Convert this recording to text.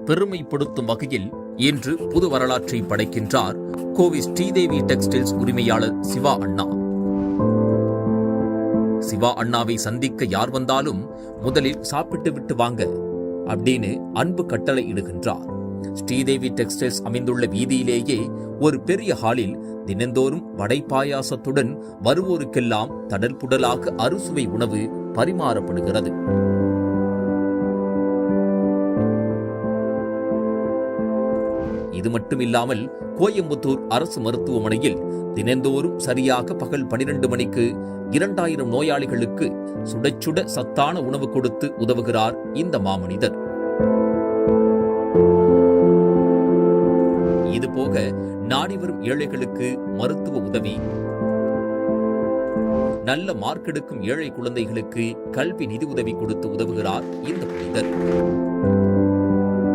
பெருமைப்படுத்தும் வகையில் இன்று புது வரலாற்றை படைக்கின்றார் கோவை ஸ்ரீதேவி டெக்ஸ்டைல்ஸ் உரிமையாளர் சிவா அண்ணா. சிவா அண்ணாவை சந்திக்க யார் வந்தாலும் முதலில் சாப்பிட்டு விட்டு வாங்க அப்படின்னு அன்பு கட்டளை இடுகின்றார். ஸ்ரீதேவி டெக்ஸ்டைல்ஸ் அமைந்துள்ள வீதியிலேயே ஒரு பெரிய ஹாலில் தினந்தோறும் வடை பாயாசத்துடன் வருவோருக்கெல்லாம் தடல் புடலாக அறுசுவை உணவு பரிமாறப்படுகிறது. இது மட்டுமில்லாமல் கோயம்புத்தூர் அரசு மருத்துவமனையில் தினந்தோறும் சரியாக பகல் 12 மணிக்கு 2000 நோயாளிகளுக்கு சுட சுட சத்தான உணவு கொடுத்து உதவுகிறார் இந்த மாமனிதர். இதுபோக நாடி வரும் ஏழைகளுக்கு மருத்துவ உதவி, நல்ல மார்க் எடுக்கும் ஏழை குழந்தைகளுக்கு கல்வி நிதி உதவி கொடுத்து உதவுகிறார் இந்த புனிதர்.